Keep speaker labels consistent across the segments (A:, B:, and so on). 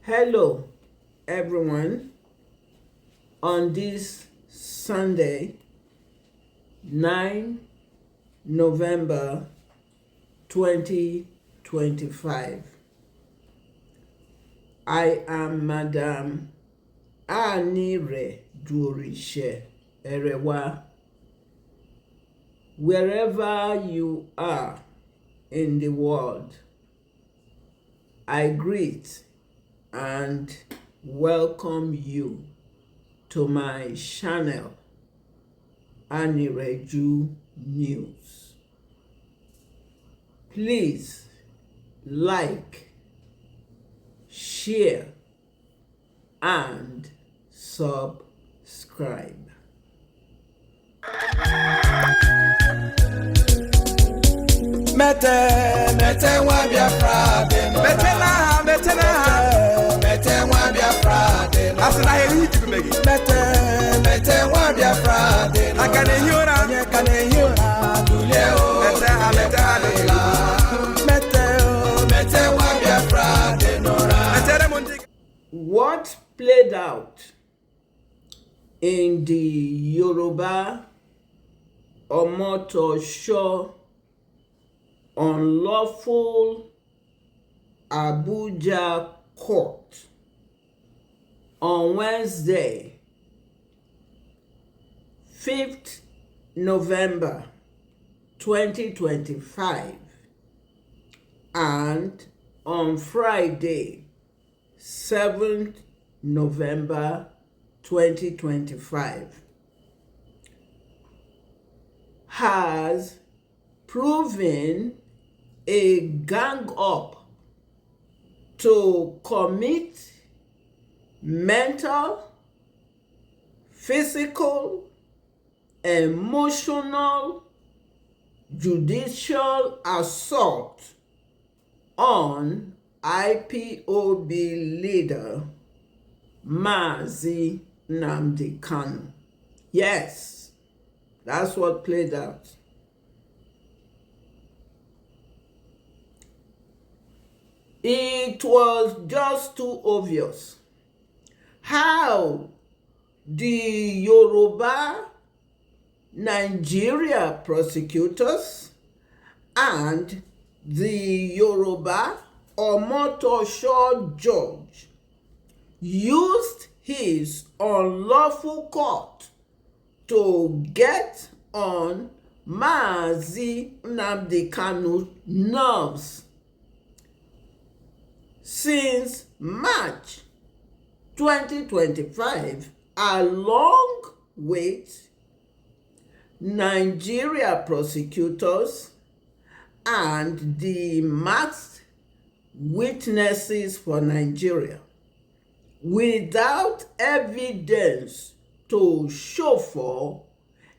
A: Hello, everyone. On this Sunday, 9 November 2025, I am Madam Anireju Erewa. Wherever you are in the world, I greet and welcome you to my channel, Anireju News. Please like, share, and subscribe.
B: Mete wa Biafra de no. Mete na wa Biafra de no. Asina he hit me megi. Mete wa Biafra de no. Akane hiora. Dule o. Mete wa Biafra de no.
A: What played out in the Yoruba Omotosho unlawful Abuja court on Wednesday, 5th November 2025, and on Friday, 7th November 2025, has proven a gang up to commit mental, physical, emotional, judicial assault on IPOB leader Mazi Nnamdi Kanu. Yes, that's what played out. It was just too obvious how the Yoruba Nigeria Prosecutors and the Yoruba Omotosho judge used his unlawful court to get on Mazi Nnamdi Kanu's nerves. Since March 2025, along with Nigeria Prosecutors and the masked witnesses for Nigeria, without evidence to show for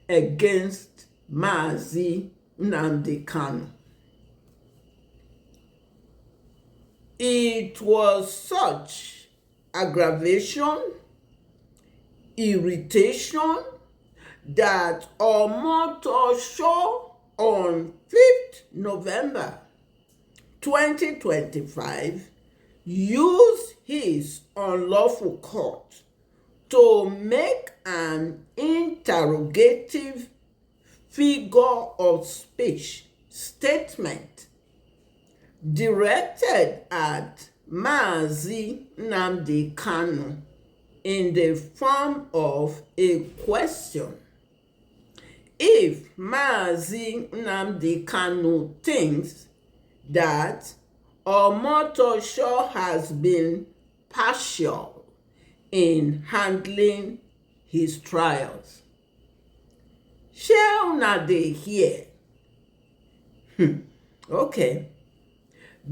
A: against Mazi Nnamdi Kanu. It was such aggravation, irritation, that Omotosho on 5th November 2025 used his unlawful court to make an interrogative figure of speech statement directed at Mazi Nnamdi Kanu in the form of a question. If Mazi Nnamdi Kanu thinks that Omotosho has been partial in handling his trials. Shall una dey hear? Okay.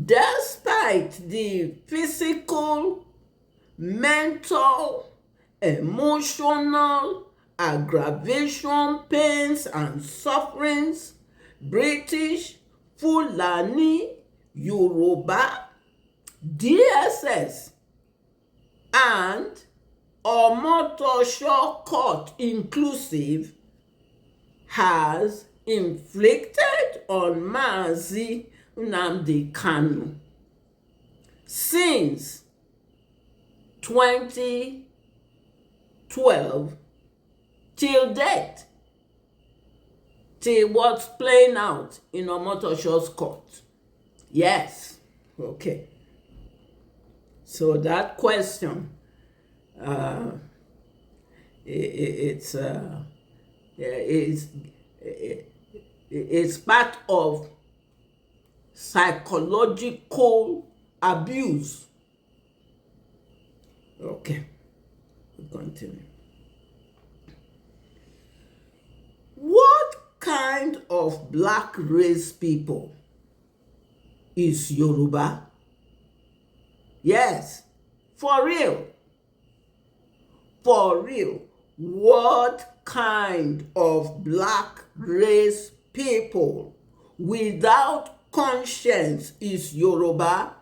A: Despite the physical, mental, emotional aggravation, pains, and sufferings British, Fulani, Yoruba, DSS, and Omotosho court inclusive has inflicted on Mazi Nnamdi Kanu since 2012 till date, till what's playing out in Omotosho's court. Yes, okay. So that question, it's part of psychological abuse. Okay, we continue. What kind of black race people is Yoruba? Yes, for real. For real. What kind of black race people without conscience is Yoruba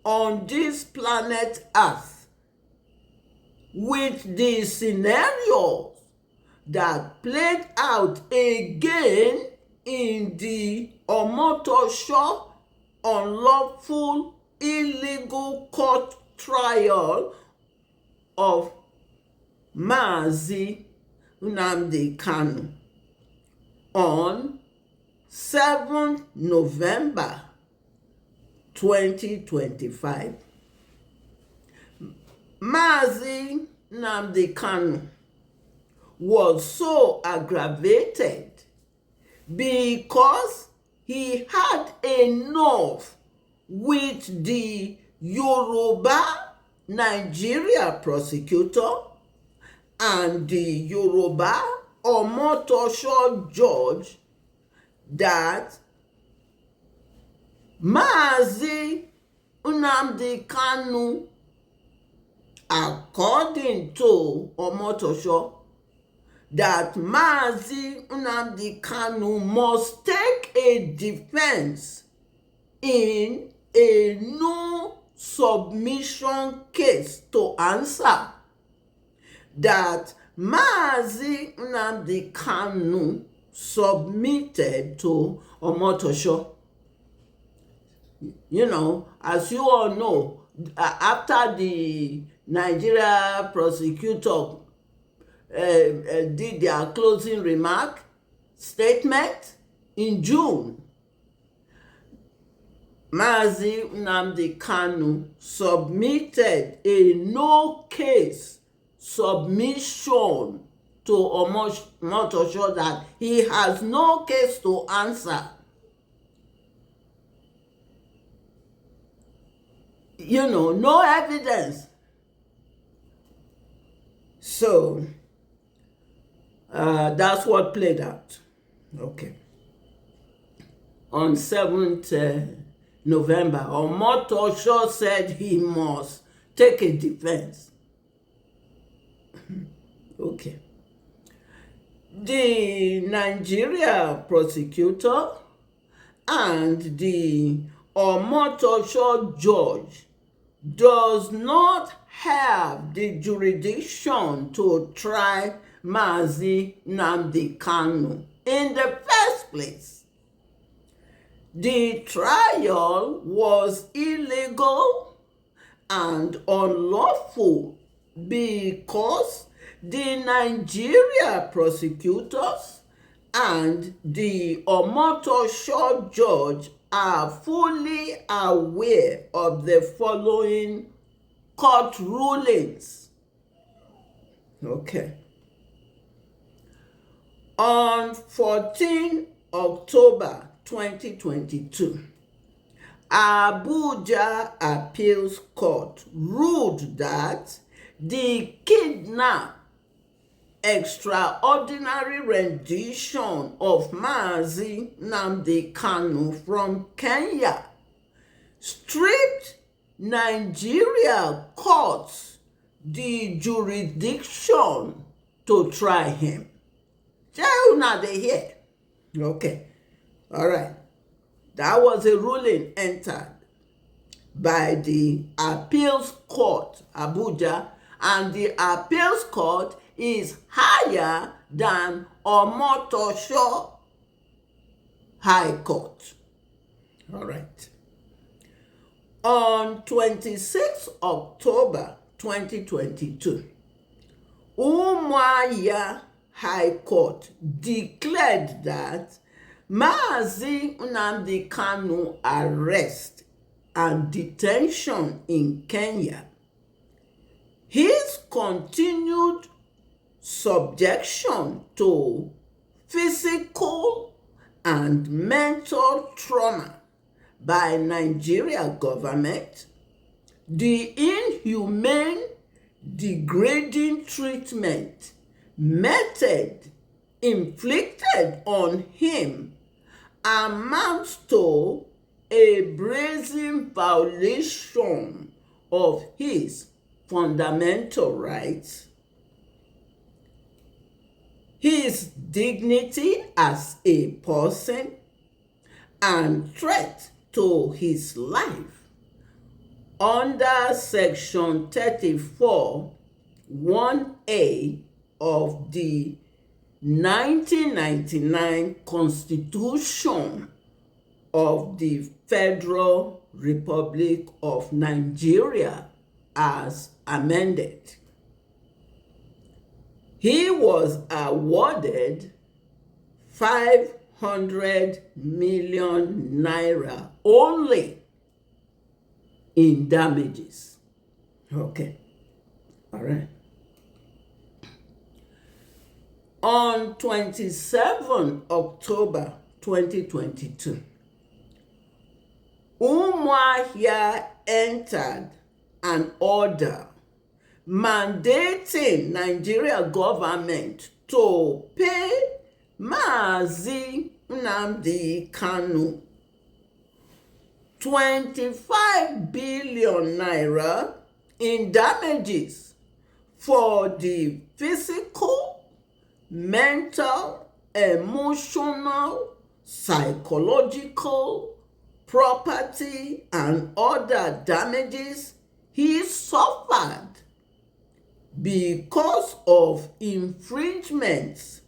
A: on this planet Earth, with the scenarios that played out again in the Omotosho unlawful illegal court trial of Mazi Nnamdi Kanu on 7th November 2025. Mazi Nnamdi Kanu was so aggravated because he had enough with the Yoruba Nigeria Prosecutor and the Yoruba Omotosho judge that Mazi Nnamdi Kanu, according to Omotosho, that Mazi Nnamdi Kanu must take a defense in a no submission case to answer, that Mazi Nnamdi Kanu submitted to Omotosho. You know, as you all know, after the Nigeria prosecutor did their closing remark statement in June, Mazi Nnamdi Kanu submitted a no case submission to Omotosho that he has no case to answer. You know, no evidence. So that's what played out. Okay. On 7th November, Omotosho said he must take a defense. Okay. The Nigeria prosecutor and the Omotosho judge does not have the jurisdiction to try Mazi Nnamdi Kanu in the first place. The trial was illegal and unlawful because the Nigeria prosecutors and the Omotosho judge are fully aware of the following court rulings. Okay. On 14 October 2022, Abuja Appeals Court ruled that the kidnap extraordinary rendition of Mazi Nnamdi Kanu from Kenya stripped Nigeria courts the jurisdiction to try him. Now they hear. Okay. All right. That was a ruling entered by the Appeals Court, Abuja, and the Appeals Court is higher than Omotosho High Court. All right. On 26 October 2022, Umuahia High Court declared that Mazi Nnamdi Kanu arrest and detention in Kenya, his continued subjection to physical and mental trauma by Nigeria government, the inhumane, degrading treatment method inflicted on him amounts to a brazen violation of his fundamental rights, his dignity as a person, and threat to his life under Section 34, 1A of the 1999 Constitution of the Federal Republic of Nigeria as amended. He was awarded 500 million naira only in damages. Okay, all right. On 27 October 2022, Umuahia entered an order mandating Nigeria government to pay Mazi Nnamdi Kanu 25 billion naira in damages for the physical, mental, emotional, psychological, property, and other damages he suffered because of infringements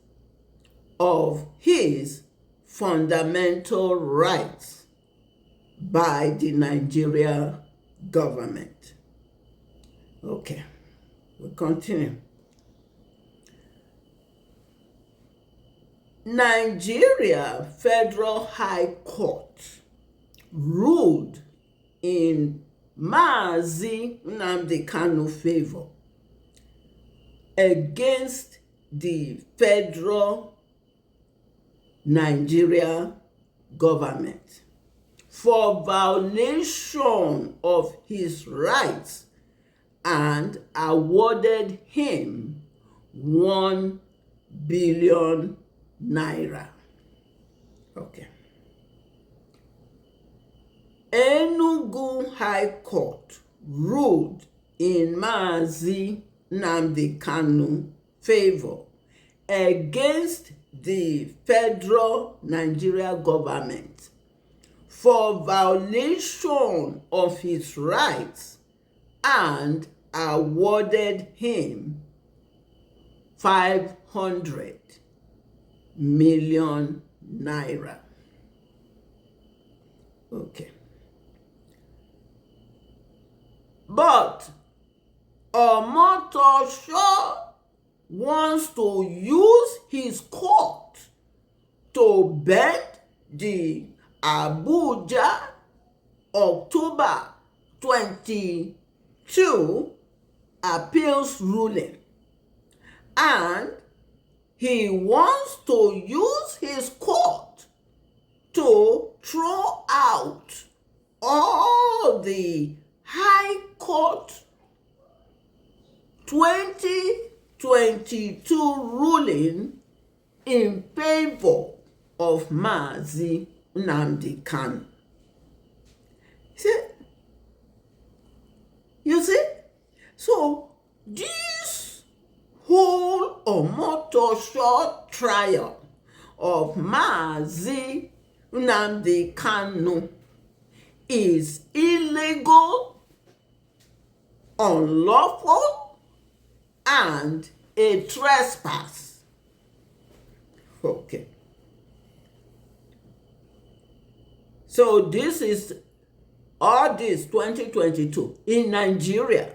A: of his fundamental rights by the Nigeria government. Okay, we'll continue. Nigeria Federal High Court ruled in Mazi Nnamdi Kanu favor against the federal Nigeria government for violation of his rights and awarded him 1 billion naira. Okay. Enugu High Court ruled in Mazi Nnamdi Kanu favor against the federal Nigeria government for violation of his rights and awarded him 500 million naira. Okay. But Omotosho wants to use his court to bend the Abuja October 22 appeals ruling, and he wants to use his court to throw out all the High Court 2022 ruling in favor of Mazi Nnamdi Kanu. You see? So this whole Omotosho trial of Mazi Nnamdi Kanu is illegal, unlawful, and a trespass. Okay. So this is all this 2022 in Nigeria.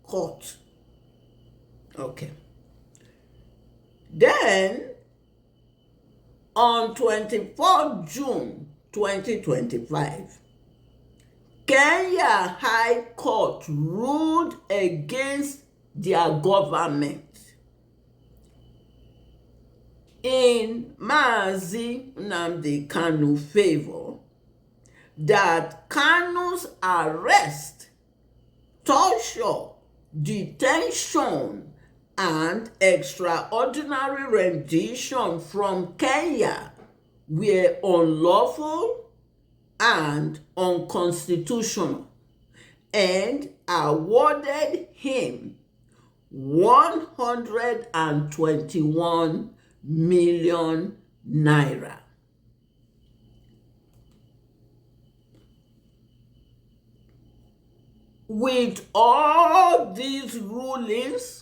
A: court. Okay. Then, on 24 June 2025, Kenya High Court ruled against their government in Mazi Nnamdi Kanu favor that Kanu's arrest, torture, detention, and extraordinary rendition from Kenya were unlawful and unconstitutional, and awarded him 121 million naira. With all these rulings,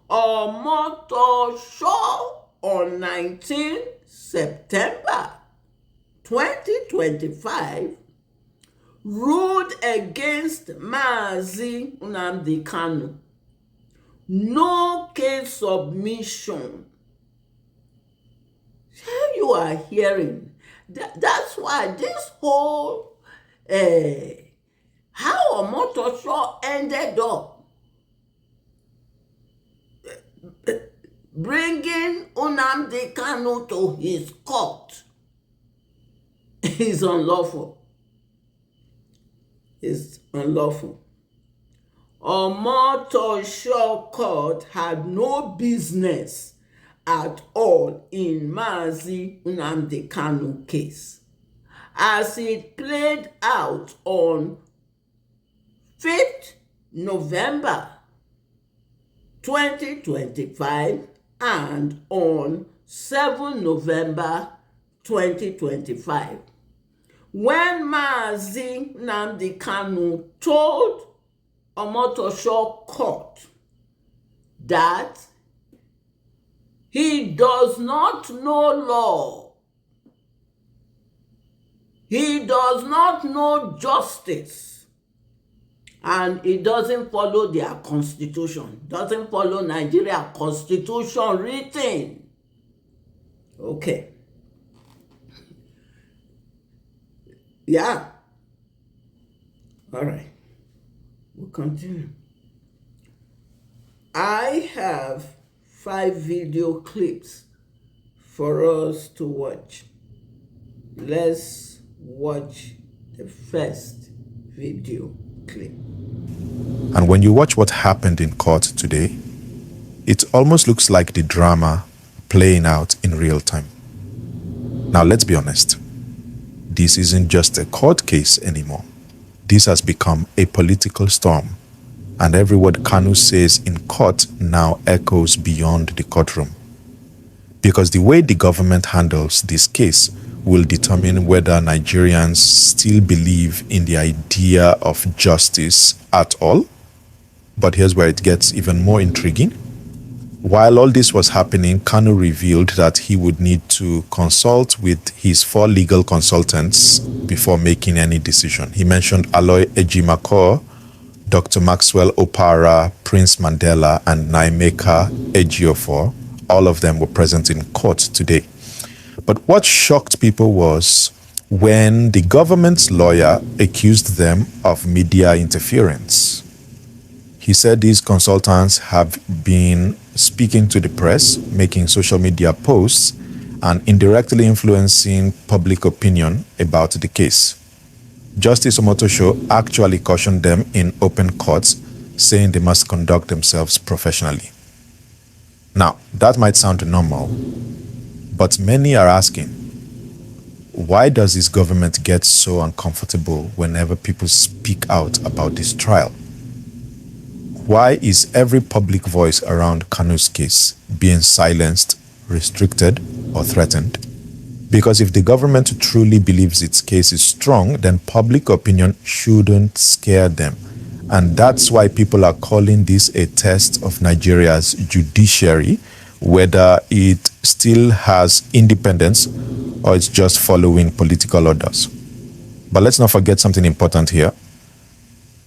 A: Omotosho on 19 September 2025 ruled against Mazi Nnamdi Kanu. No case submission. You are hearing. That's why this whole how Omotosho ended up bringing Nnamdi Kanu to his court is unlawful. It's unlawful. Omotosho court had no business at all in Mazi Nnamdi Kanu case, as it played out on 5th November 2025 and on 7 November 2025, when Mazi Nnamdi Kanu told Omotosho court that he does not know law, he does not know justice, and he doesn't follow their constitution, doesn't follow Nigeria constitution written. Okay. Yeah. All right. We'll continue. I have 5 video clips for us to watch. Let's watch the first video clip.
C: And when you watch what happened in court today, it almost looks like the drama playing out in real time. Now, let's be honest. This isn't just a court case anymore. This has become a political storm, and every word Kanu says in court now echoes beyond the courtroom. Because the way the government handles this case will determine whether Nigerians still believe in the idea of justice at all. But here's where it gets even more intriguing. While all this was happening, Kanu revealed that he would need to consult with his 4 legal consultants before making any decision. He mentioned Aloy Ejimako, Dr. Maxwell Opara, Prince Mandela, and Naimeka Ejiofor. All of them were present in court today. But what shocked people was when the government's lawyer accused them of media interference. He said these consultants have been speaking to the press, making social media posts, and indirectly influencing public opinion about the case. Justice Omotosho actually cautioned them in open courts, saying they must conduct themselves professionally. Now, that might sound normal, but many are asking, why does this government get so uncomfortable whenever people speak out about this trial? Why is every public voice around Kanu's case being silenced, restricted, or threatened? Because if the government truly believes its case is strong, then public opinion shouldn't scare them. And that's why people are calling this a test of Nigeria's judiciary, whether it still has independence or it's just following political orders. But let's not forget something important here.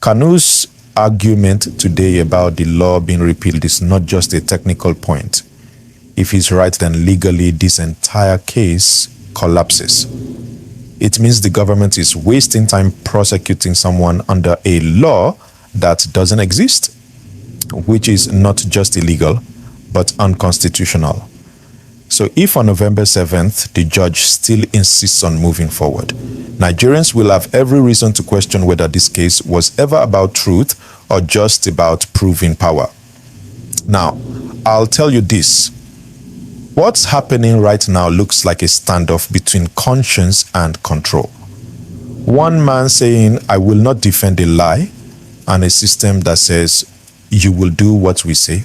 C: Kanu's argument today about the law being repealed is not just a technical point. If he's right, then legally this entire case collapses. It means the government is wasting time prosecuting someone under a law that doesn't exist, which is not just illegal, but unconstitutional. So if on November 7th, the judge still insists on moving forward, Nigerians will have every reason to question whether this case was ever about truth or just about proving power. Now, I'll tell you this. What's happening right now looks like a standoff between conscience and control. One man saying, I will not defend a lie, and a system that says, you will do what we say.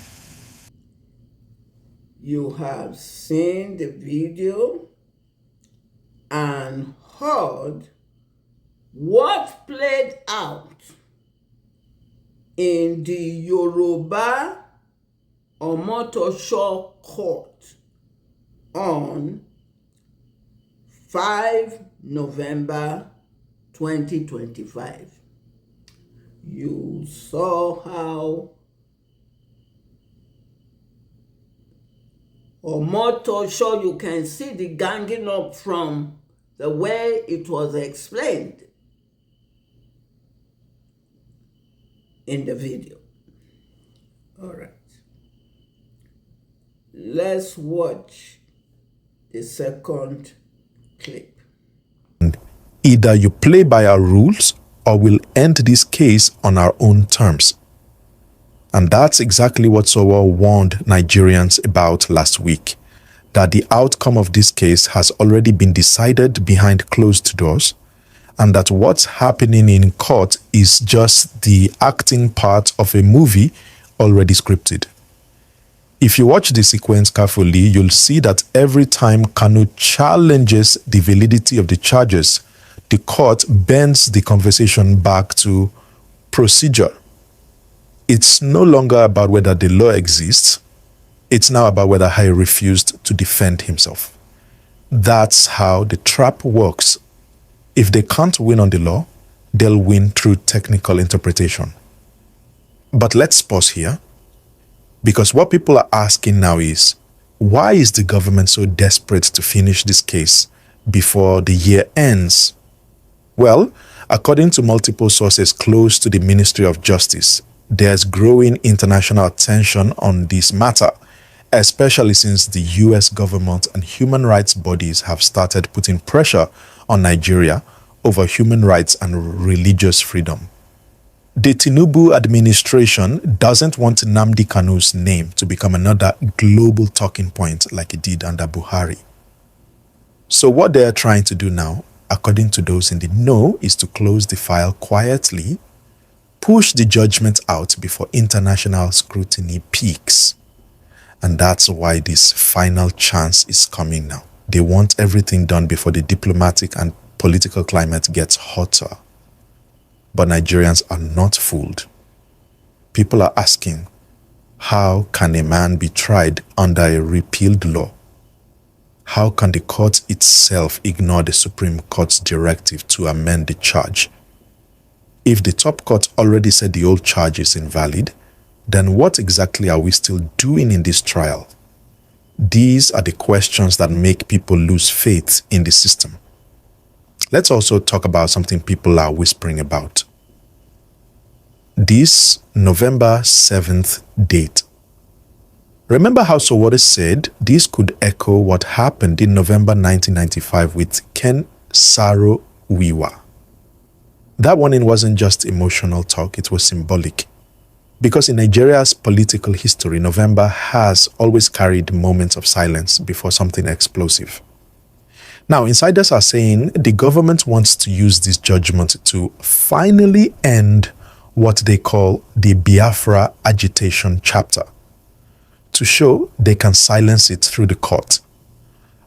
A: You have seen the video and heard what played out in the Yoruba Omotosho court on 5 November 2025. You saw how Omotosho, you can see the ganging up from the way it was explained in the video. All right. Let's watch the second clip.
C: Either you play by our rules or we'll end this case on our own terms. And that's exactly what Sowore warned Nigerians about last week, that the outcome of this case has already been decided behind closed doors, and that what's happening in court is just the acting part of a movie already scripted. If you watch the sequence carefully, you'll see that every time Kanu challenges the validity of the charges, the court bends the conversation back to procedure. It's no longer about whether the law exists. It's now about whether he refused to defend himself. That's how the trap works. If they can't win on the law, they'll win through technical interpretation. But let's pause here, because what people are asking now is, why is the government so desperate to finish this case before the year ends? Well, according to multiple sources close to the Ministry of Justice, there's growing international attention on this matter, especially since the US government and human rights bodies have started putting pressure on Nigeria over human rights and religious freedom. The Tinubu administration doesn't want Nnamdi Kanu's name to become another global talking point like it did under Buhari. So what they're trying to do now, according to those in the know, is to close the file quietly, push the judgment out before international scrutiny peaks. And that's why this final chance is coming now. They want everything done before the diplomatic and political climate gets hotter. But Nigerians are not fooled. People are asking, how can a man be tried under a repealed law? How can the court itself ignore the Supreme Court's directive to amend the charge? If the top court already said the old charge is invalid, then what exactly are we still doing in this trial? These are the questions that make people lose faith in the system. Let's also talk about something people are whispering about. This November 7th date. Remember how Sowore said this could echo what happened in November 1995 with Ken Saro Wiwa. That warning wasn't just emotional talk, it was symbolic. Because in Nigeria's political history, November has always carried moments of silence before something explosive. Now, insiders are saying the government wants to use this judgment to finally end what they call the Biafra agitation chapter, to show they can silence it through the court.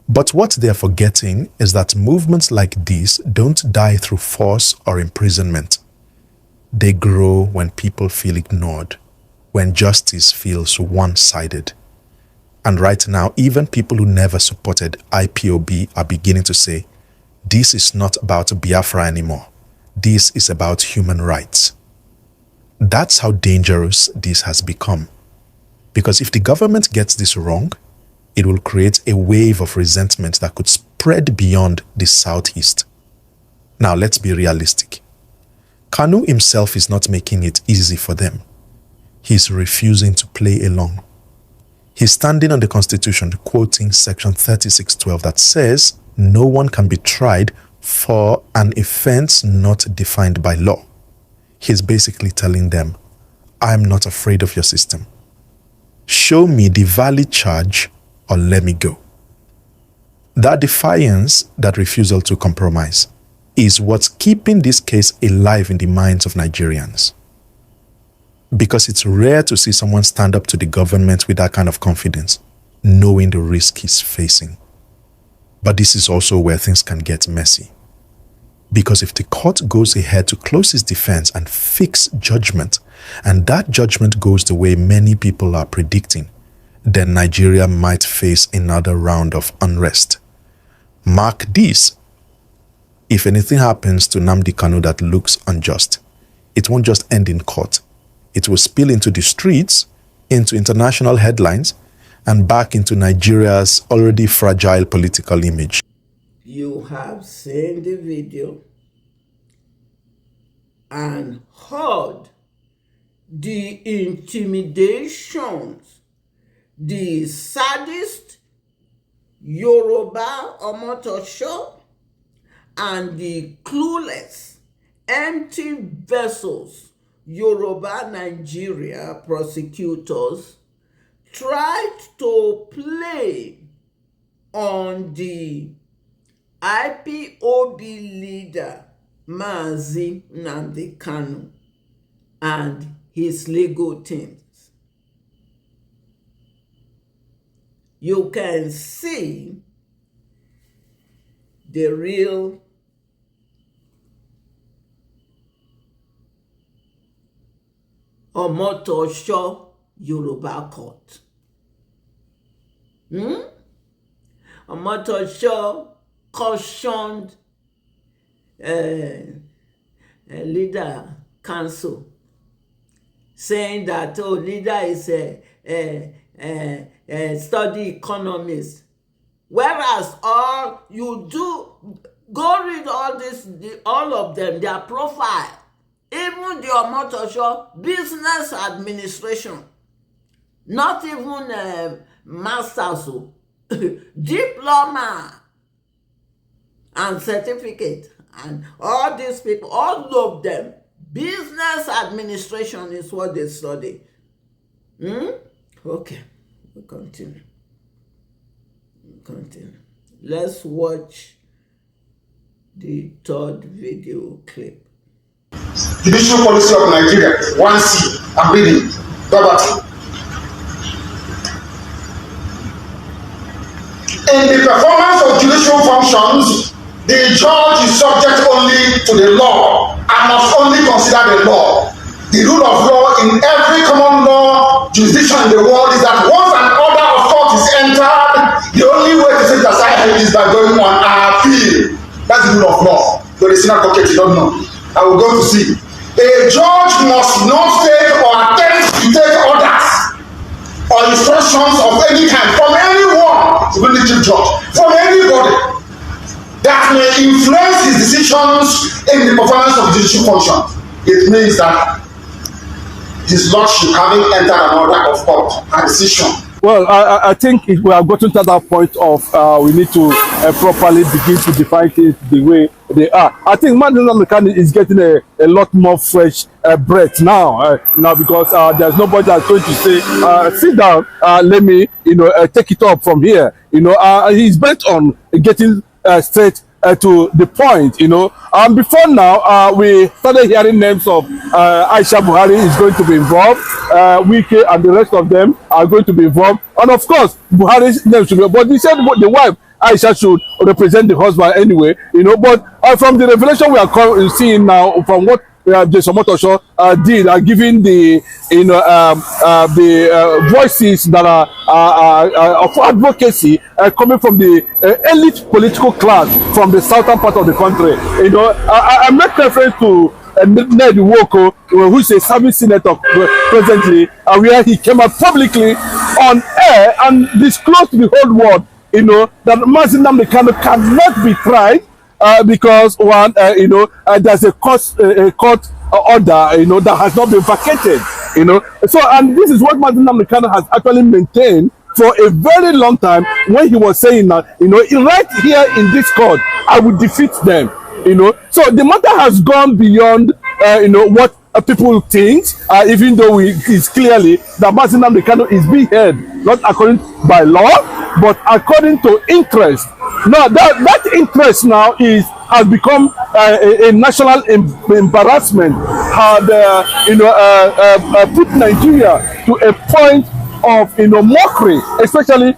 C: But what they're forgetting is that movements like this don't die through force or imprisonment. They grow when people feel ignored, when justice feels one-sided. And right now, even people who never supported IPOB are beginning to say, this is not about Biafra anymore. This is about human rights. That's how dangerous this has become. Because if the government gets this wrong, it will create a wave of resentment that could spread beyond the southeast. Now, let's be realistic. Kanu himself is not making it easy for them. He's refusing to play along. He's standing on the Constitution, quoting Section 3612 that says no one can be tried for an offense not defined by law. He's basically telling them, I'm not afraid of your system. Show me the valid charge or let me go. That defiance, that refusal to compromise, is what's keeping this case alive in the minds of Nigerians. Because it's rare to see someone stand up to the government with that kind of confidence, knowing the risk he's facing. But this is also where things can get messy. Because if the court goes ahead to close his defense and fix judgment, and that judgment goes the way many people are predicting, then Nigeria might face another round of unrest. Mark this. If anything happens to Nnamdi Kanu that looks unjust, it won't just end in court. It will spill into the streets, into international headlines, and back into Nigeria's already fragile political image.
A: You have seen the video and heard the intimidations the saddest Yoruba Omotosho and the clueless, empty vessels Yoruba Nigeria Prosecutors tried to play on the IPOB leader Mazi Nnamdi Kanu and his legal teams. You can see the real Omotosho Yoruba court. Omotosho cautioned leader council, saying that leader is a study economist, whereas all you do, go read all of them, their profile, even the Omotosho business administration, not even masters, diploma and certificate, and all these people, all of them, business administration is what they study. Okay, we continue. Let's watch the third video clip.
D: Judicial policy of Nigeria, 1C, I'm reading, Robert. In the performance of judicial functions, the judge is subject only to the law and must only consider the law. The rule of law in every common law jurisdiction in the world is that once an order of court is entered, the only way to set aside it is by going on appeal. That's the rule of law. But it's not okay, you don't know. I will go to see. A judge must not take or attempt to take orders or instructions of any kind from anyone, even the chief judge, from anybody that may influence his decisions in the performance of judicial function. It means that his lordship, having entered an order of court, a decision.
E: Well, I think we have gotten to that point of we need to properly begin to define things the way they are. I think Mazi Nnamdi Kanu is getting a lot more fresh breath now because there's nobody that's going to say, sit down, let me, take it up from here. He's bent on getting straight to the point, before now, we started hearing names of Aisha Buhari is going to be involved, Wike and the rest of them are going to be involved, and of course, Buhari's name should be, but he said the wife, Aisha, should represent the husband anyway, but from the revelation we are seeing now, from what James Omotosho did, giving the voices that are of advocacy coming from the elite political class from the southern part of the country. I make reference to Ned Nwoko, who is a serving senator presently, where he came out publicly on air and disclosed to the whole world, that Mazi Nnamdi Kanu cannot be tried because one, there's a court order, that has not been vacated, So, and this is what Mazi Nnamdi Kanu has actually maintained for a very long time, when he was saying that, right here in this court, I will defeat them, So the matter has gone beyond, what people think, even though it's clearly that Mazi Nnamdi Kanu is being held not according by law, but according to interest. Now that interest now has become a national embarrassment, put Nigeria to a point of mockery, especially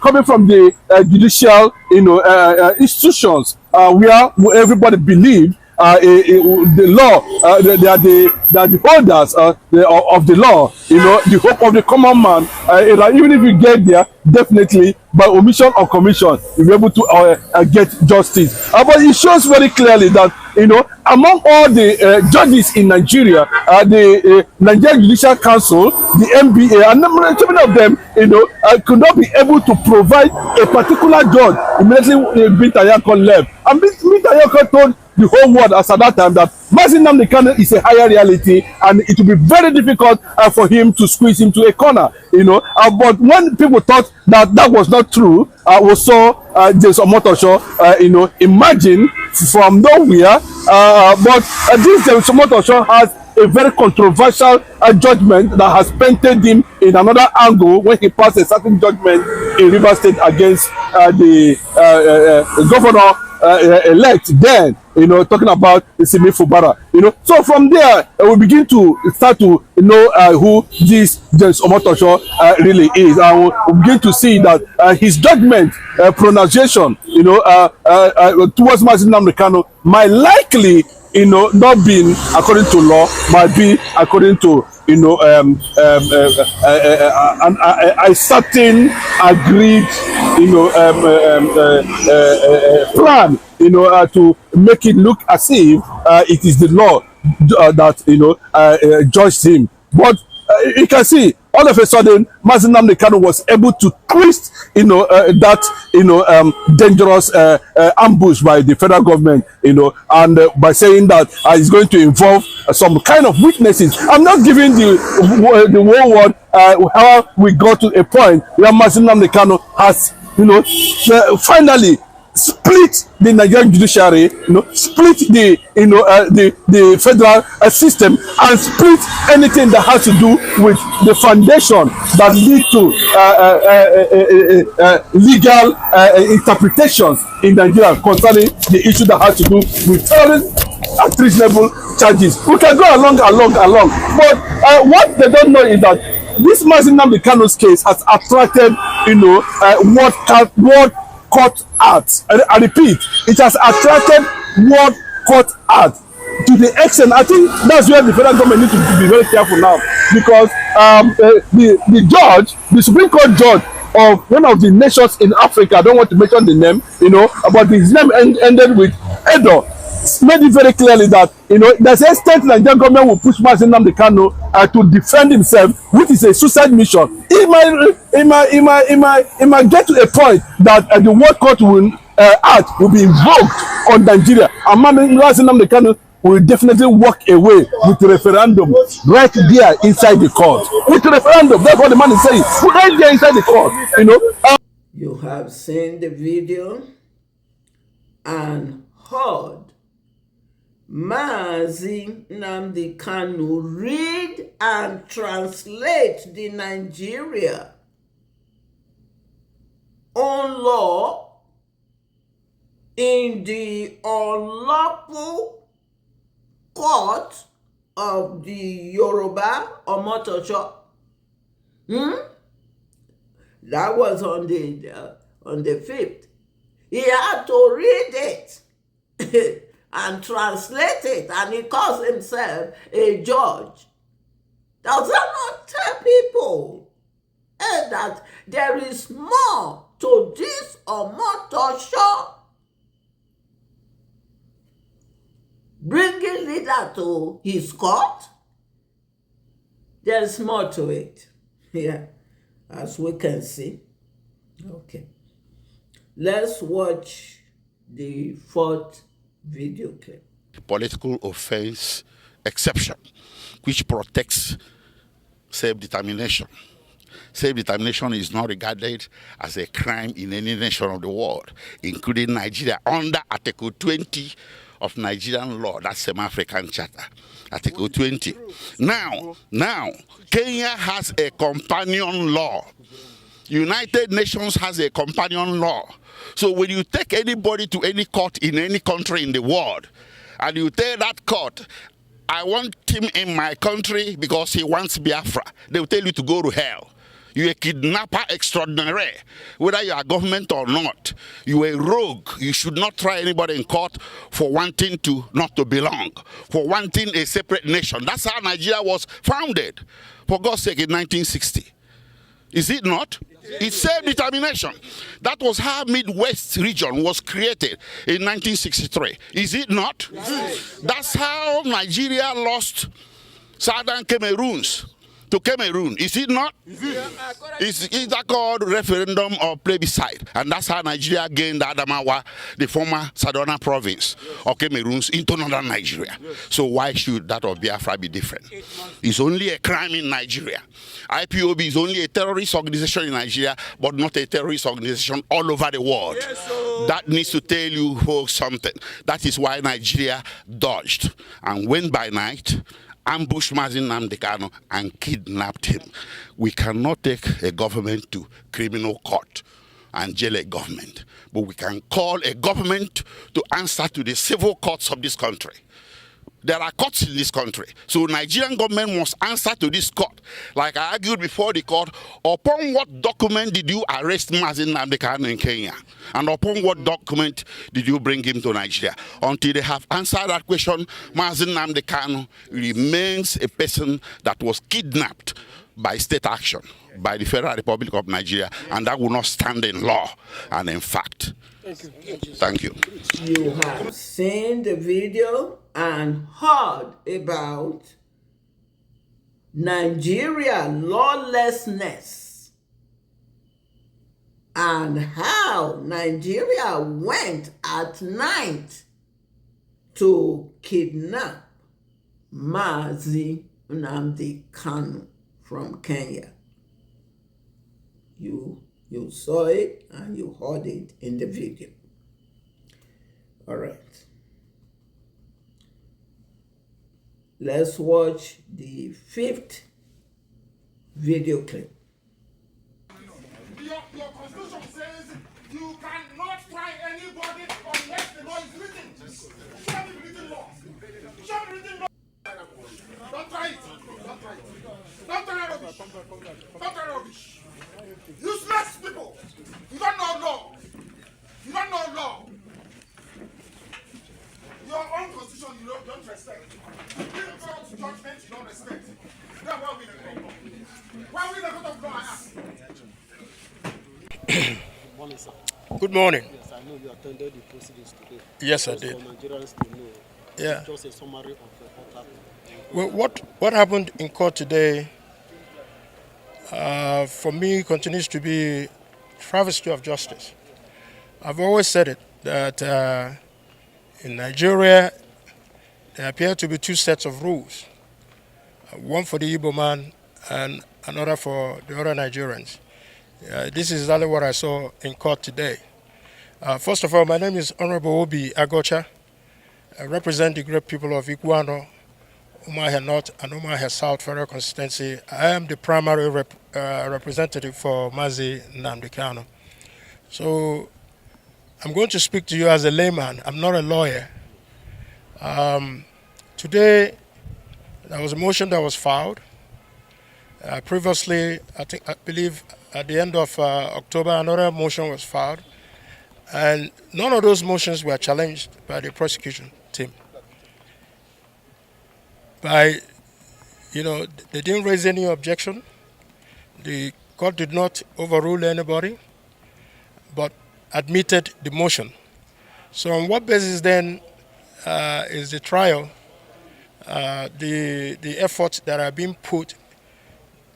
E: coming from the judicial institutions, where everybody believes the law, they are the holders of the law, the hope of the common man. Even if you get there, definitely by omission or commission, you'll be able to get justice. But it shows very clearly that, among all the judges in Nigeria, the Nigeria Judicial Council, the NBA, and so many of them, could not be able to provide a particular judge immediately Binta Nyako left. And Binta Nyako told the whole world as at that time that Mazi Nnamdi Kanu is a higher reality, and it will be very difficult for him to squeeze him to a corner, but when people thought that was not true, we saw James Omotosho, emerging from nowhere, but this James Omotosho has a very controversial judgment that has painted him in another angle when he passed a certain judgment in Rivers State against the governor elect then, talking about Simi Fubara, So from there, we begin to start to know who this James Omotosho really is. And we begin to see that his judgment, pronunciation, towards Mazi Nnamdi Kanu might likely, not being according to law, might be according to, a certain agreed, plan, to make it look as if it is the law that judged him. But you can see, all of a sudden, Mazi Nnamdi Kanu was able to twist, that dangerous ambush by the federal government, and by saying that it's going to involve some kind of witnesses. I'm not giving the whole world how we got to a point where Mazi Nnamdi Kanu has, finally split the Nigerian judiciary, split the federal system, and split anything that has to do with the foundation that lead to legal interpretations in Nigeria concerning the issue that has to do with terrorism and treasonable charges. We can go along, but what they don't know is that this Mazi Nnamdi Kanu's case has attracted, what court art. I repeat, it has attracted world court art to the extent. I think that's where the federal government needs to be very careful now, because the judge, the Supreme Court judge of one of the nations in Africa, I don't want to mention the name, but his name ended with Edo, made it very clearly that there's a state Nigerian government will push Mazi Nnamdi Kanu to defend himself, which is a suicide mission. It might get to a point that the world court act will be invoked on Nigeria, and Mazi Nnamdi Kanu will definitely walk away with referendum right there inside the court. With referendum, that's what the man is saying. Right there inside the court,
A: You have seen the video and heard Mazi Nnamdi Kanu read and translate the Nigeria own law in the unlawful court of the Yoruba Omotosho. That was on the 5th. He had to read it and translate it, and he calls himself a judge. Does that not tell people that there is more to this Omotosho? bringing leader to his court. There's more to it here, as we can see. Okay. Let's watch the fourth video clip.
F: Political offense exception, which protects self-determination. Self-determination is not regarded as a crime in any nation of the world, including Nigeria, under Article 20 of Nigerian law, that's African Charter, Article 20. Now, Kenya has a companion law. United Nations has a companion law. So when you take anybody to any court in any country in the world, and you tell that court, I want him in my country because he wants Biafra, they will tell you to go to hell. You're a kidnapper extraordinary, whether you are government or not. You're a rogue. You should not try anybody in court for wanting to not to belong, for wanting a separate nation. That's how Nigeria was founded, for God's sake, in 1960. Is it not? It's self-determination. That was how Midwest region was created in 1963. Is it not? That's how Nigeria lost Southern Cameroons to Cameroon. Is it not? Is that called referendum or plebiscite? And that's how Nigeria gained Adamawa, the former Southern province of Cameroons, into northern Nigeria. So why should that of Biafra be different? It's only a crime in Nigeria. IPOB is only a terrorist organization in Nigeria, but not a terrorist organization all over the world. That needs to tell you folks something. That is why Nigeria dodged and went by night, ambushed Mazi Nnamdi Kanu and kidnapped him. We cannot take a government to criminal court and jail a government, but we can call a government to answer to the civil courts of this country. There are courts in this country. So Nigerian government must answer to this court. Like I argued before the court, upon what document did you arrest Mazi Nnamdi Kanu in Kenya? And upon what document did you bring him to Nigeria? Until they have answered that question, Mazi Nnamdi Kanu remains a person that was kidnapped by state action, by the Federal Republic of Nigeria, and that will not stand in law and in fact. Thank you.
A: You have seen the video and heard about Nigeria lawlessness and how Nigeria went at night to kidnap Mazi Nnamdi Kanu from Kenya. You saw it and you heard it in the video. All right. Let's watch the fifth video clip.
D: Your constitution says you cannot try anybody unless the law is written. Show me the written law. Show me the written law. Don't try it. Don't try it. Don't try rubbish. Don't try rubbish. Useless people. You don't know law. You don't know law. Your own constitution you don't respect. Give God's judgment you don't respect. Then why we the court? Why we the court of law I ask?
G: Good morning.
H: Yes, I know you attended the proceedings today.
G: Yes, I
H: Just
G: did.
H: for Nigerians to know.
G: Yeah.
H: Just a summary of what happened.
G: Well, what happened in court today, for me, continues to be travesty of justice. I've always said it, that in Nigeria, there appear to be two sets of rules. One for the Igbo man and another for the other Nigerians. This is exactly what I saw in court today. First of all, my name is Honorable Obi Agocha. I represent the great people of Iguano, Umuahia North and Umuahia South Federal Constituency. I am the primary representative for Mazi Nnamdi Kanu. So I'm going to speak to you as a layman. I'm not a lawyer. Today, there was a motion that was filed. Previously, I believe at the end of October, another motion was filed. And none of those motions were challenged by the prosecution team. They didn't raise any objection. The court did not overrule anybody, but admitted the motion. So on what basis then is the trial, the efforts that are being put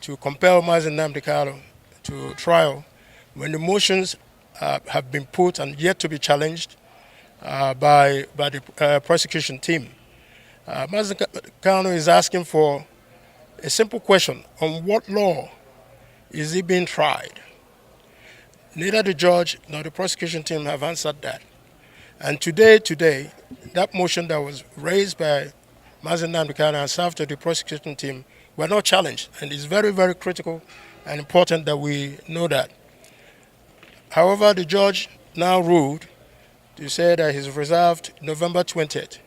G: to compel Mazi Nnamdi Kanu to trial, when the motions have been put and yet to be challenged by the prosecution team. Mazi Kanu is asking for a simple question: on what law is he being tried? Neither the judge nor the prosecution team have answered that. And today, that motion that was raised by Mazi Nnamdi Kanu and served to the prosecution team were not challenged. And it's very, very critical and important that we know that. However, the judge now ruled to say that he's reserved November 20th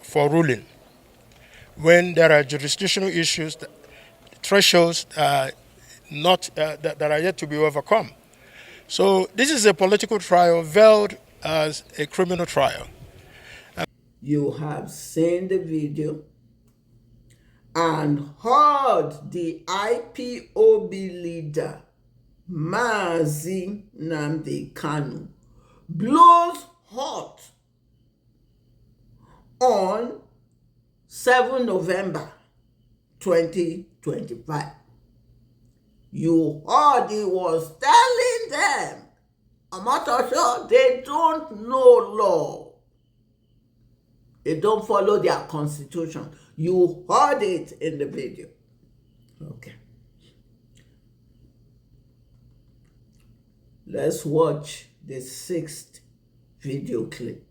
G: for ruling, when there are jurisdictional issues, thresholds that are yet to be overcome. So this is a political trial veiled as a criminal trial.
A: You have seen the video and heard the IPOB leader, Mazi Nnamdi Kanu, blows hot on 7 November 2025. You heard he was telling them, Omotosho, they don't know law. They don't follow their constitution. You heard it in the video. Okay. Let's watch the 6th video clip.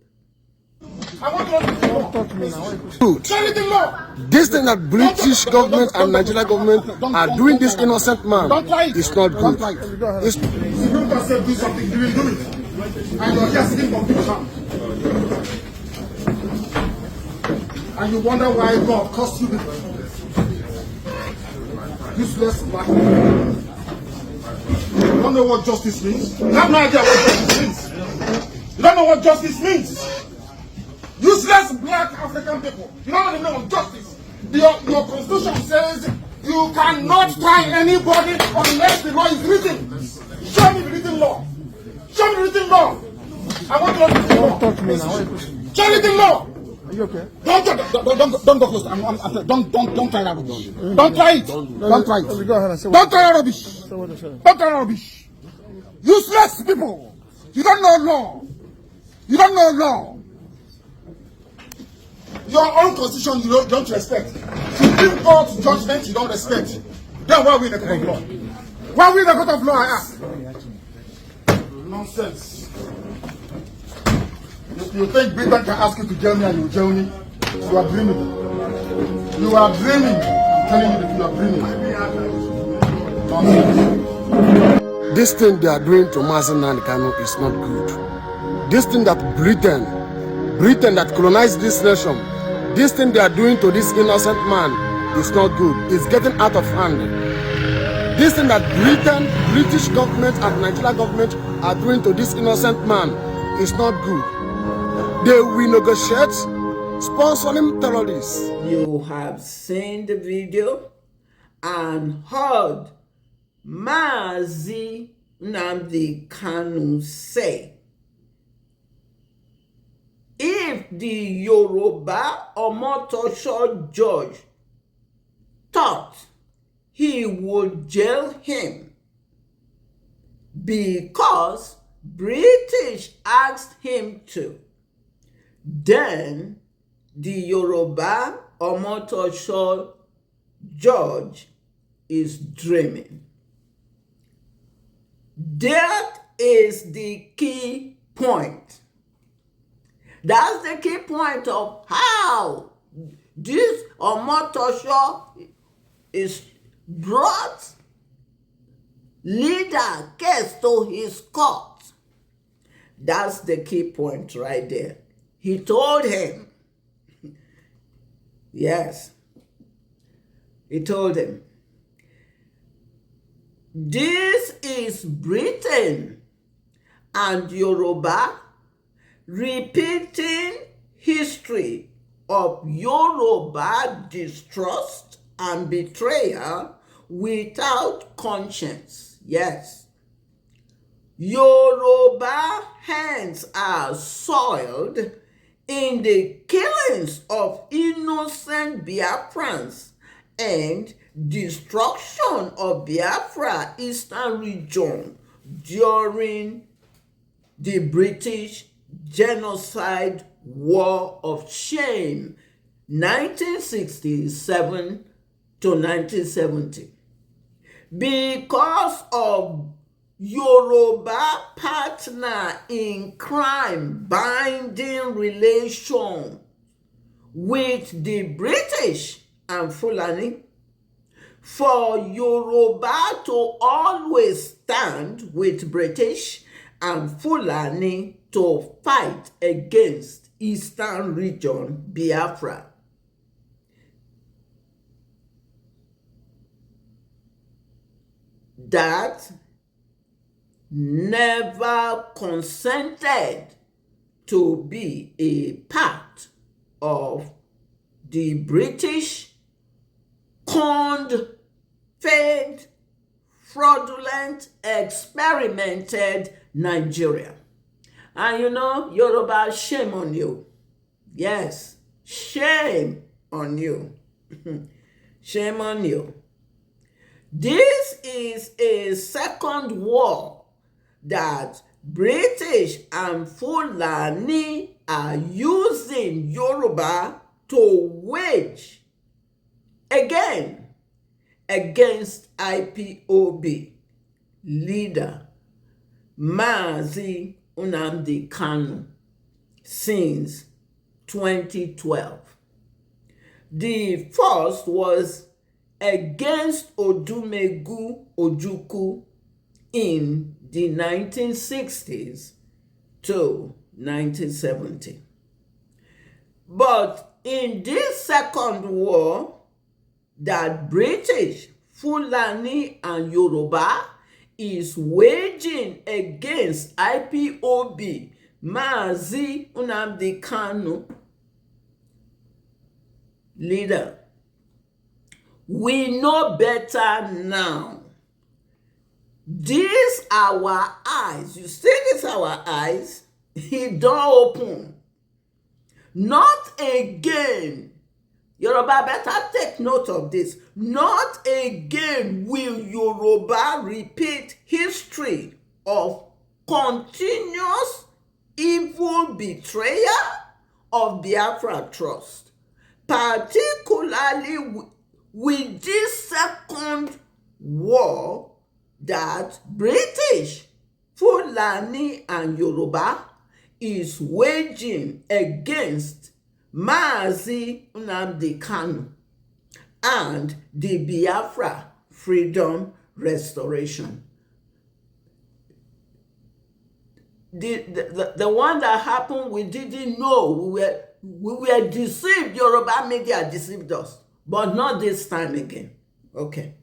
I: This thing that British government and Nigeria government are doing, this innocent man, is not good.
D: If you can say do something, you will do it. And you're just sitting for people. And you wonder why God cost you this. Useless black man. You don't know what justice means. You have no idea what justice means. You don't know what justice means. Useless black African people. You don't know the meaning of justice. Your constitution says you cannot try anybody unless the law is written. Show me the written law. Show me the written law. I want to know the written law. Talk to me now. Show me the written law. Are you okay? Don't go close. Don't try that rubbish. Don't try it. Don't try it. Don't try that rubbish. Don't try that rubbish. Useless people. You don't know law. You don't know law. Your own constitution you don't respect. Supreme Court judgment you don't respect. Then why are we in the court of law? Why are we in the court of law, I ask? Nonsense. You think Britain can ask you to jail me and you jail me? You are dreaming. You are dreaming. I'm telling you that you are dreaming. Nonsense.
I: This thing they are doing to Mazi Nnamdi Kanu is not good. This thing that Britain that colonized this nation, this thing they are doing to this innocent man is not good. It's getting out of hand. This thing that British government and Nigeria government are doing to this innocent man is not good. They will negotiate sponsoring terrorists.
A: You have seen the video and heard Mazi Nnamdi Kanu say, if the Yoruba Omotosho judge thought he would jail him because British asked him to, then the Yoruba Omotosho judge is dreaming. That is the key point. That's the key point of how this Omotosho is brought leader case to his court. That's the key point right there. He told him, yes, he told him, this is Britain and Yoruba repeating history of Yoruba distrust and betrayal without conscience. Yes. Yoruba hands are soiled in the killings of innocent Biafrans and destruction of Biafra Eastern region during the British Genocide War of Shame 1967 to 1970. Because of Yoruba partner in crime binding relation with the British and Fulani, for Yoruba to always stand with British and Fulani to fight against Eastern region Biafra. That never consented to be a part of the British conned, faked, fraudulent, experimented Nigeria. And you know, Yoruba, shame on you. Yes, shame on you. Shame on you. This is a second war that British and Fulani are using Yoruba to wage again against IPOB leader Mazi Nnamdi Kanu since 2012. The first was against Odumegu Ojukwu in the 1960s to 1970. But in this second war that British, Fulani and Yoruba is waging against IPOB, Mazi Nnamdi Kanu leader, we know better now. These our eyes. You see this our eyes? He don't open. Not again. Yoruba better take note of this. Not again will Yoruba repeat history of continuous evil betrayal of Biafra trust, particularly with this second war that British, Fulani and Yoruba is waging against Mazi Nnamdi Kanu and the Biafra Freedom Restoration. The one that happened, we didn't know. We were deceived. Yoruba media deceived us. But not this time again. Okay.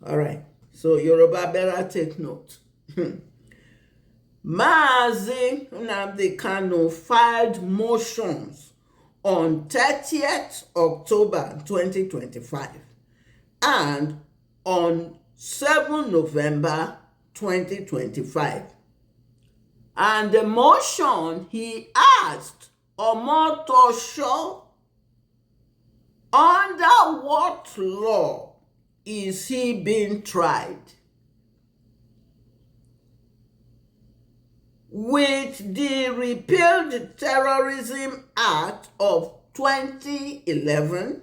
A: All right. So Yoruba better take note. Mazi Nnamdi Kanu filed motions on 30th October 2025 and on 7 November 2025. And the motion, he asked Omotosho, under what law is he being tried? With the Repealed Terrorism Act of 2011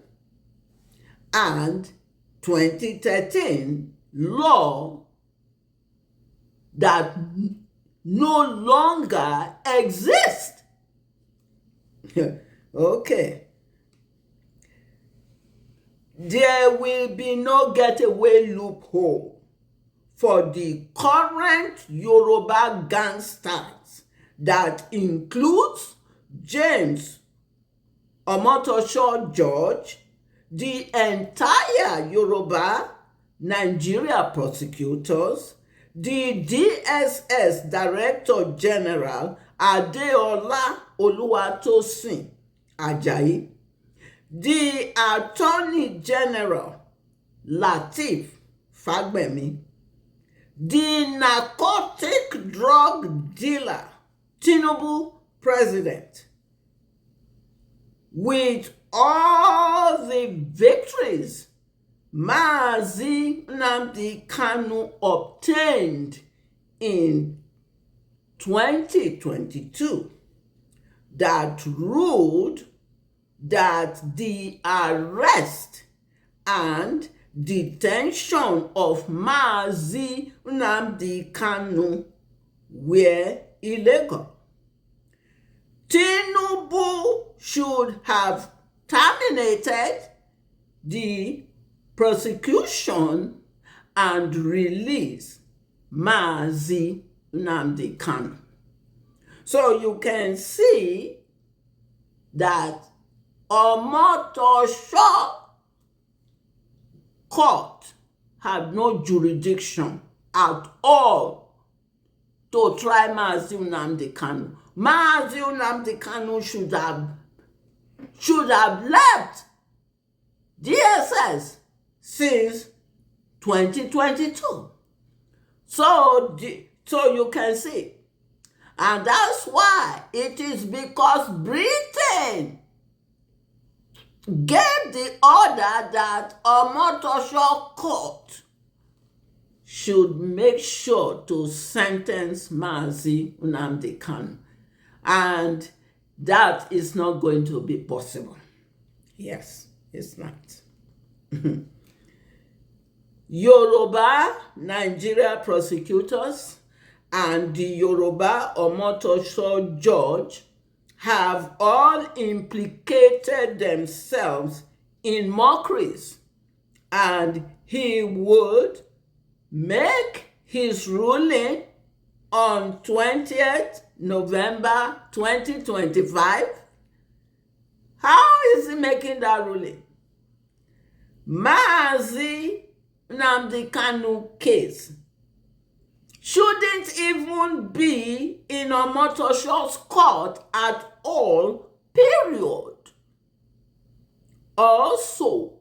A: and 2013 law that no longer exist. Okay. There will be no getaway loophole for the current Yoruba gangsters that includes James Omotosho George, the entire Yoruba Nigeria Prosecutors, the DSS Director General Adeola Oluwatosin Ajayi, the Attorney General Lateef Fagbemi, the narcotic drug dealer Tinubu President, with all the victories Mazi Nnamdi Kanu obtained in 2022 that ruled that the arrest and detention of Mazi Nnamdi Kanu were illegal. Tinubu should have terminated the prosecution and released Mazi Nnamdi Kanu. So you can see that Omotosho court had no jurisdiction at all to try Mazi Nnamdi Kanu. Mazi Nnamdi Kanu should have left DSS since 2022. So you can see. And that's why it is because Britain gave the order that Omotosho court should make sure to sentence Mazi Nnamdi Kanu. And that is not going to be possible. Yes, it's not. Yoruba Nigeria Prosecutors and the Yoruba Omotosho judge have all implicated themselves in mockeries, and he would make his ruling on 20th November 2025. How is he making that ruling? Mazi Nnamdi Kanu case shouldn't even be in Omotosho's court at all, period. Also,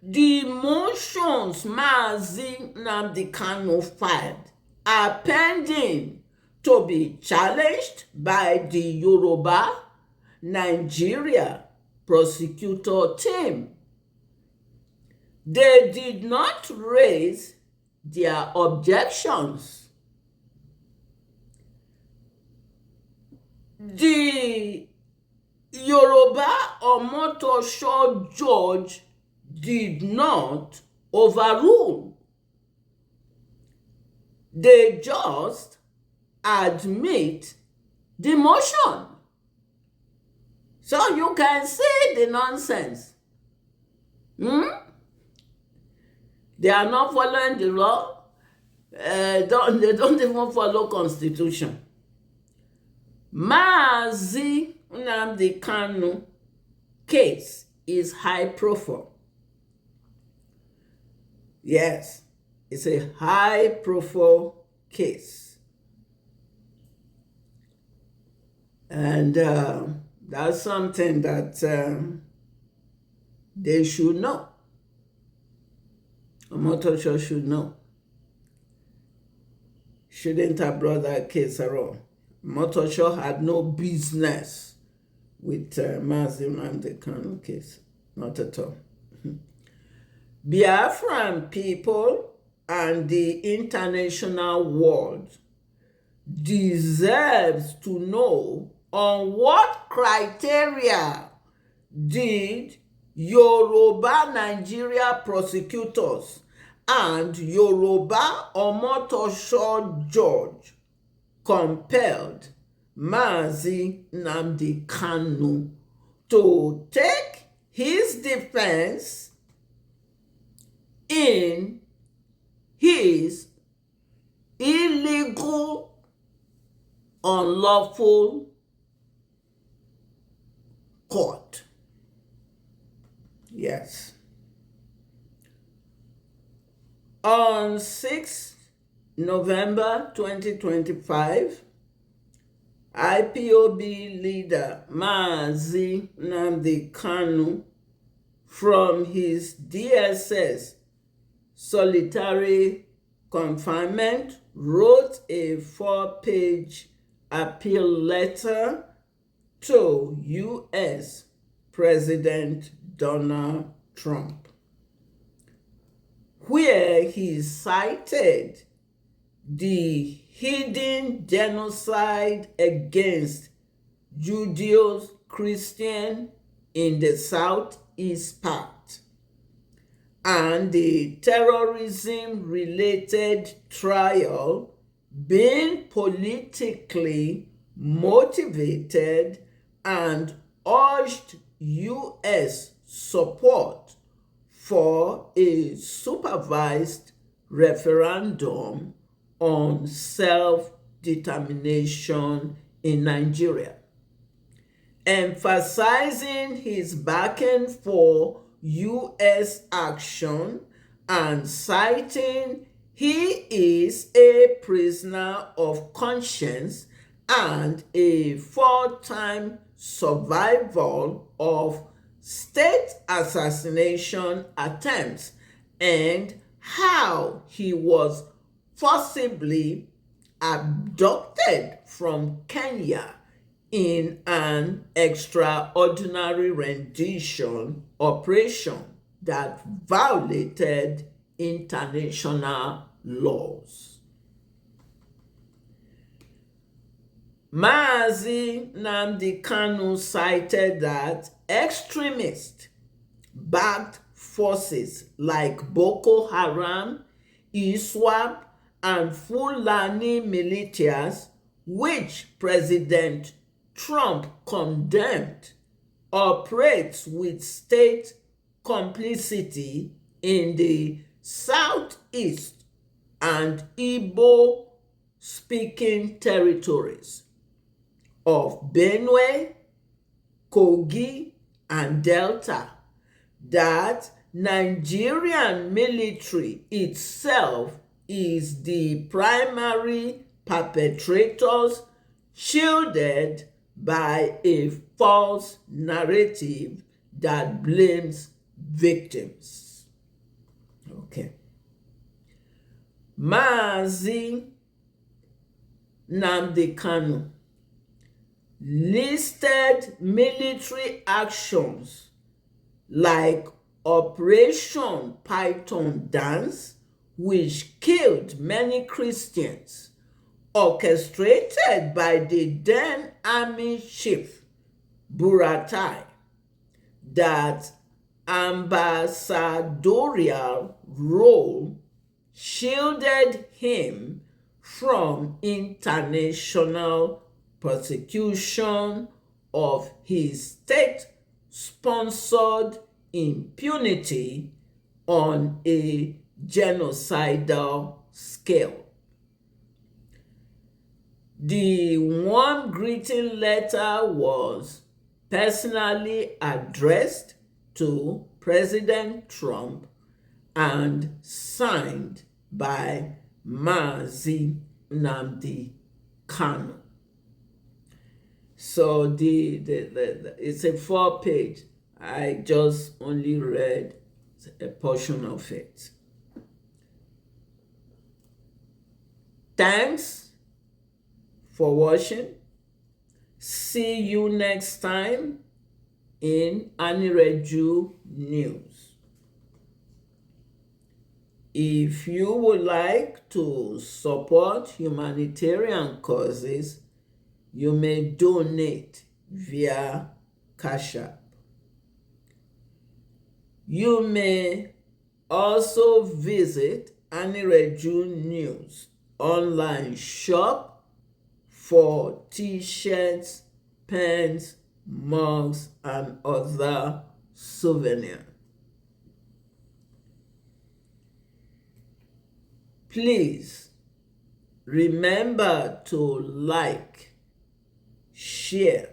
A: the motions Mazi Nnamdi Kanu filed are pending to be challenged by the Yoruba Nigeria prosecutor team. They did not raise their objections. The Yoruba Omotosho judge did not overrule. They just admit the motion. So you can see the nonsense. They are not following the law. They don't even follow constitution. Mazi Nnamdi Kanu case is high profile. Yes, it's a high profile case. And that's something that they should know. Omotosho should know. Shouldn't have brought that case around. Omotosho had no business with Mazi Nnamdi Kanu case. Not at all. Biafran people and the international world deserves to know on what criteria did Yoruba Nigeria prosecutors and Yoruba Omotosho judge compelled Mazi Nnamdi Kanu to take his defense in his illegal, unlawful court. Yes. On 6 November 2025, IPOB leader Mazi Nnamdi Kanu from his DSS solitary confinement wrote a 4-page appeal letter to U.S. President Donald Trump, where he cited the hidden genocide against Judeo-Christian in the southeast part and the terrorism-related trial being politically motivated, and urged U.S. support for a supervised referendum on self-determination in Nigeria, emphasizing his backing for U.S. action and citing he is a prisoner of conscience and a four-time survivor of state assassination attempts, and how he was forcibly abducted from Kenya in an extraordinary rendition operation that violated international laws. Mazi Nnamdi Kanu cited that extremist-backed forces like Boko Haram, ISWAP, and Fulani militias, which President Trump condemned, operates with state complicity in the Southeast and Igbo-speaking territories of Benue, Kogi, and Delta, that Nigerian military itself is the primary perpetrators, shielded by a false narrative that blames victims. Okay. Mazi Nnamdi Kanu listed military actions like Operation Python Dance, which killed many Christians, orchestrated by the then Army Chief Buratai, that ambassadorial role shielded him from international prosecution of his state-sponsored impunity on a genocidal scale. The warm greeting letter was personally addressed to President Trump and signed by Mazi Nnamdi Kanu. So it's a 4-page. I just only read a portion of it. Thanks for watching. See you next time in Anireju News. If you would like to support humanitarian causes, you may donate via Cash App. You may also visit Anireju News online shop for t-shirts, pens, mugs, and other souvenirs. Please remember to like, share,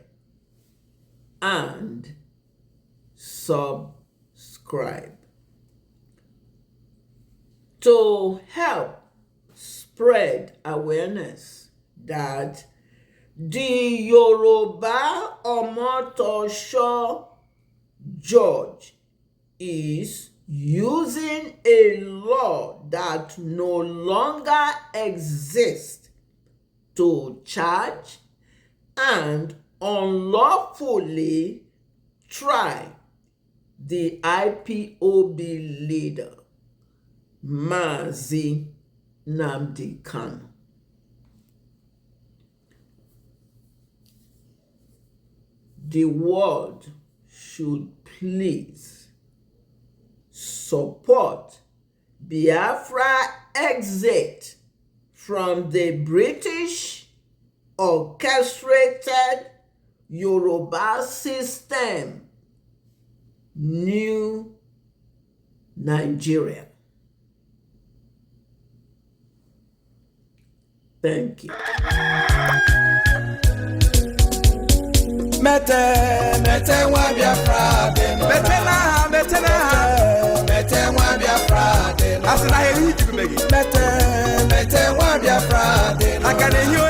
A: and subscribe to help spread awareness that the Yoruba Omotosho judge is using a law that no longer exists to charge and unlawfully try the IPOB leader, Mazi Nnamdi Kanu. The world should please support Biafra exit from the British orchestrated Yoruba system, New Nigeria. Thank you.
B: Mete wa Biafra de no. Mete na wa Biafra de no. Asina heri jibu megi. Mete wa Biafra de no. Akane hiyo